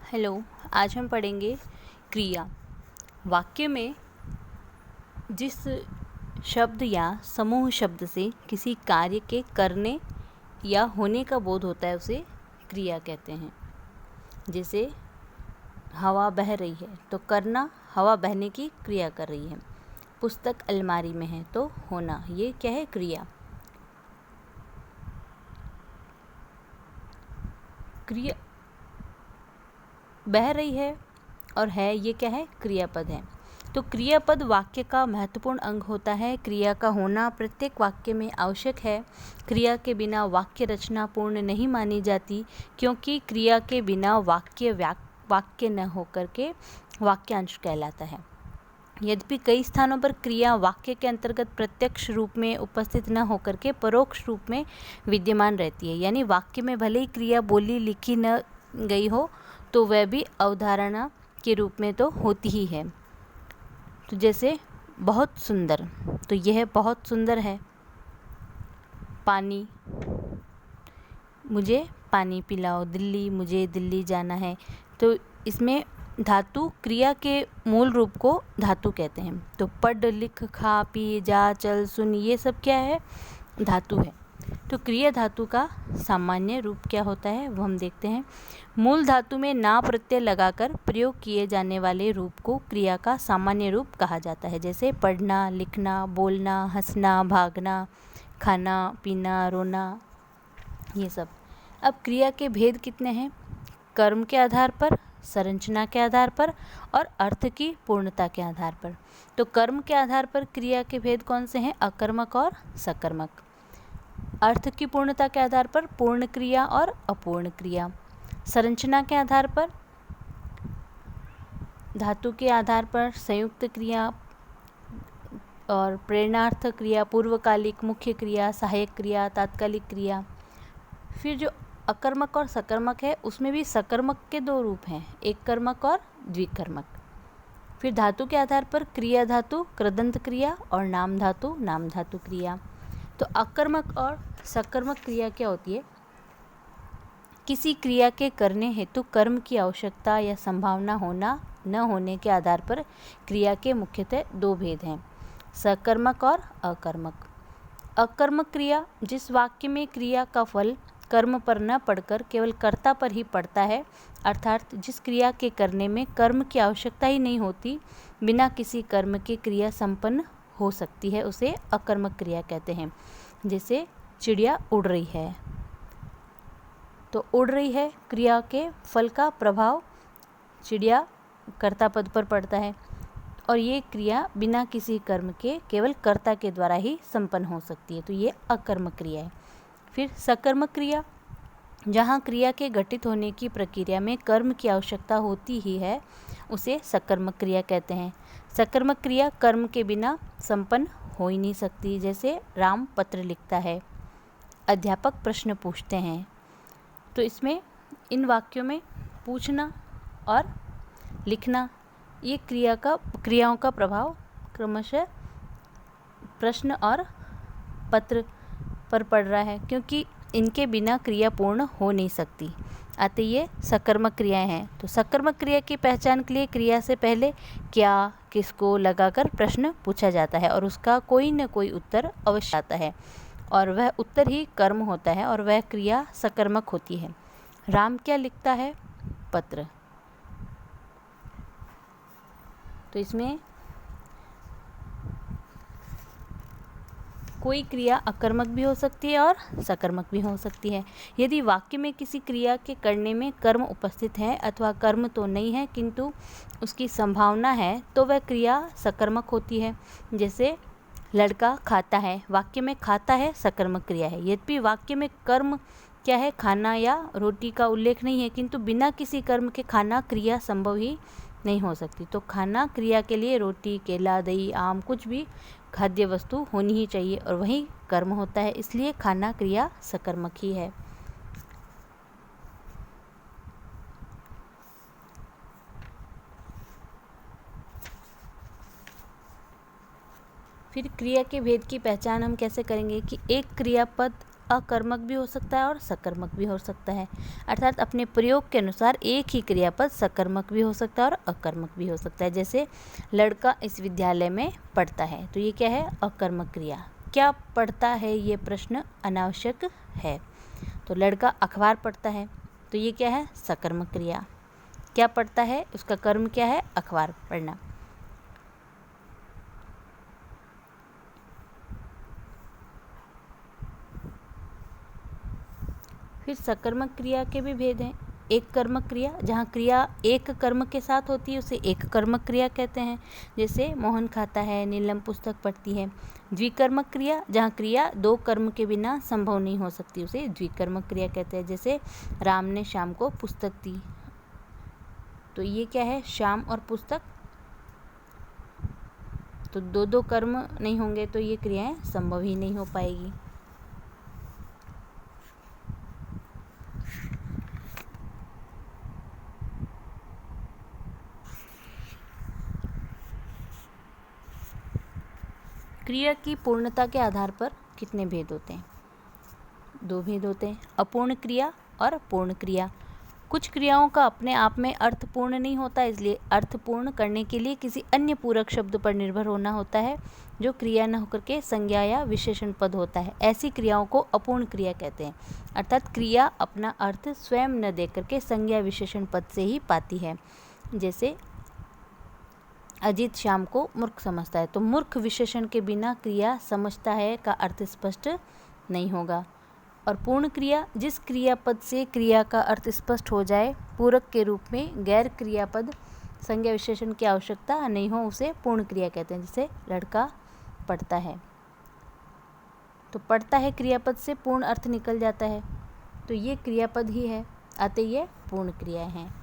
Hello. आज हम पढ़ेंगे क्रिया। वाक्य में जिस शब्द या समूह शब्द से किसी कार्य के करने या होने का बोध होता है उसे क्रिया कहते हैं। जैसे हवा बह रही है तो करना, हवा बहने की क्रिया कर रही है। पुस्तक अलमारी में है तो होना, ये क्या है? क्रिया। क्रिया बह रही है और है, ये क्या है? क्रियापद है। तो क्रियापद वाक्य का महत्वपूर्ण अंग होता है। क्रिया का होना प्रत्येक वाक्य में आवश्यक है। क्रिया के बिना वाक्य रचना पूर्ण नहीं मानी जाती, क्योंकि क्रिया के बिना वाक्य न होकर के वाक्यांश कहलाता है। यद्यपि कई स्थानों पर क्रिया वाक्य के अंतर्गत प्रत्यक्ष रूप में उपस्थित न होकर के परोक्ष रूप में विद्यमान रहती है। यानी वाक्य में भले ही क्रिया बोली लिखी न गई हो तो वह भी अवधारणा के रूप में तो होती ही है। तो जैसे बहुत सुंदर, तो यह बहुत सुंदर है। पानी, मुझे पानी पिलाओ। दिल्ली, मुझे दिल्ली जाना है। तो इसमें धातु क्रिया के मूल रूप को धातु कहते हैं। तो पढ़, लिख, खा, पी, जा, चल, सुन, ये सब क्या है? धातु है। तो क्रिया धातु का सामान्य रूप क्या होता है वो हम देखते हैं। मूल धातु में ना प्रत्यय लगाकर प्रयोग किए जाने वाले रूप को क्रिया का सामान्य रूप कहा जाता है। जैसे पढ़ना, लिखना, बोलना, हंसना, भागना, खाना, पीना, रोना, ये सब। अब क्रिया के भेद कितने हैं? कर्म के आधार पर, संरचना के आधार पर और अर्थ की पूर्णता के आधार पर। तो कर्म के आधार पर क्रिया के भेद कौन से हैं? अकर्मक और सकर्मक। अर्थ की पूर्णता के आधार पर पूर्ण क्रिया और अपूर्ण क्रिया। संरचना के आधार पर, धातु के आधार पर संयुक्त क्रिया और प्रेरणार्थ क्रिया, पूर्वकालिक, मुख्य क्रिया, सहायक क्रिया, तात्कालिक क्रिया। फिर जो अकर्मक और सकर्मक है उसमें भी सकर्मक के दो रूप हैं, एक कर्मक और द्विकर्मक। फिर धातु के आधार पर क्रिया धातु, कृदंत क्रिया और नाम धातु क्रिया। तो अकर्मक और सकर्मक क्रिया क्या होती है? किसी क्रिया के करने हेतु कर्म की आवश्यकता या संभावना होना न होने के आधार पर क्रिया के मुख्यतः दो भेद हैं, सकर्मक और अकर्मक। अकर्मक क्रिया जिस वाक्य में क्रिया का फल कर्म पर न पड़कर केवल कर्ता पर ही पड़ता है, अर्थात जिस क्रिया के करने में कर्म की आवश्यकता ही नहीं होती, बिना किसी कर्म के क्रिया संपन्न हो सकती है, उसे अकर्मक क्रिया कहते हैं। जैसे चिड़िया उड़ रही है, तो उड़ रही है क्रिया के फल का प्रभाव चिड़िया कर्ता पद पर पड़ता है, और ये क्रिया बिना किसी कर्म के केवल कर्ता के द्वारा ही संपन्न हो सकती है, तो ये अकर्मक क्रिया है। फिर सकर्मक क्रिया, जहाँ क्रिया के घटित होने की प्रक्रिया में कर्म की आवश्यकता होती ही है, उसे सकर्मक क्रिया कहते हैं। सकर्मक क्रिया कर्म के बिना संपन्न हो ही नहीं सकती। जैसे राम पत्र लिखता है, अध्यापक प्रश्न पूछते हैं। तो इसमें इन वाक्यों में पूछना और लिखना, ये क्रियाओं का प्रभाव क्रमशः प्रश्न और पत्र पर पड़ रहा है, क्योंकि इनके बिना क्रिया पूर्ण हो नहीं सकती। अतः ये सकर्मक क्रियाएं हैं। तो सकर्मक क्रिया की पहचान के लिए क्रिया से पहले क्या, किसको लगाकर प्रश्न पूछा जाता है और उसका कोई न कोई उत्तर अवश्य आता है, और वह उत्तर ही कर्म होता है और वह क्रिया सकर्मक होती है। राम क्या लिखता है? पत्र। तो इसमें कोई क्रिया अकर्मक भी हो सकती है और सकर्मक भी हो सकती है। यदि वाक्य में किसी क्रिया के करने में कर्म उपस्थित है अथवा कर्म तो नहीं है किंतु उसकी संभावना है, तो वह क्रिया सकर्मक होती है। जैसे लड़का खाता है, वाक्य में खाता है सकर्मक क्रिया है। यद्यपि वाक्य में कर्म क्या है? खाना या रोटी का उल्लेख नहीं है, किंतु बिना किसी कर्म के खाना क्रिया संभव ही नहीं हो सकती। तो खाना क्रिया के लिए रोटी, केला, दही, आम, कुछ भी खाद्य वस्तु होनी ही चाहिए, और वही कर्म होता है, इसलिए खाना क्रिया सकर्मक ही है। फिर क्रिया के भेद की पहचान हम कैसे करेंगे कि एक क्रियापद अकर्मक भी हो सकता है और सकर्मक भी हो सकता है। अर्थात अपने प्रयोग के अनुसार एक ही क्रियापद सकर्मक भी हो सकता है और अकर्मक भी हो सकता है। जैसे लड़का इस विद्यालय में पढ़ता है, तो ये क्या है? अकर्मक क्रिया। क्या पढ़ता है? ये प्रश्न अनावश्यक है। तो लड़का अखबार पढ़ता है, तो ये क्या है? सकर्मक क्रिया। क्या पढ़ता है? उसका कर्म क्या है? अखबार पढ़ना। फिर सकर्मक क्रिया के भी भेद हैं। एक कर्मक क्रिया, जहाँ क्रिया एक कर्म के साथ होती है, उसे एक कर्मक क्रिया कहते हैं। जैसे मोहन खाता है, नीलम पुस्तक पढ़ती है। द्विकर्मक क्रिया, जहाँ क्रिया दो कर्म के बिना संभव नहीं हो सकती, उसे द्विकर्मक क्रिया कहते हैं। जैसे राम ने श्याम को पुस्तक दी, तो ये क्या है? श्याम और पुस्तक, तो दो दो कर्म नहीं होंगे तो ये क्रियाएं संभव ही नहीं हो पाएगी। क्रिया की पूर्णता के आधार पर कितने भेद होते हैं? दो भेद होते हैं, अपूर्ण क्रिया और पूर्ण क्रिया। कुछ क्रियाओं का अपने आप में अर्थ पूर्ण नहीं होता, इसलिए अर्थ पूर्ण करने के लिए किसी अन्य पूरक शब्द पर निर्भर होना होता है, जो क्रिया न होकर के संज्ञा या विशेषण पद होता है। ऐसी क्रियाओं को अपूर्ण क्रिया कहते हैं। अर्थात क्रिया अपना अर्थ स्वयं न देकर के संज्ञा विशेषण पद से ही पाती है। जैसे अजीत श्याम को मूर्ख समझता है, तो मूर्ख विशेषण के बिना क्रिया समझता है का अर्थ स्पष्ट नहीं होगा। और पूर्ण क्रिया, जिस क्रियापद से क्रिया का अर्थ स्पष्ट हो जाए, पूरक के रूप में गैर क्रियापद संज्ञा विशेषण की आवश्यकता नहीं हो, उसे पूर्ण क्रिया कहते हैं। जैसे लड़का पढ़ता है, तो पढ़ता है क्रियापद से पूर्ण अर्थ निकल जाता है, तो ये क्रियापद ही है, अतः ये पूर्ण क्रिया हैं।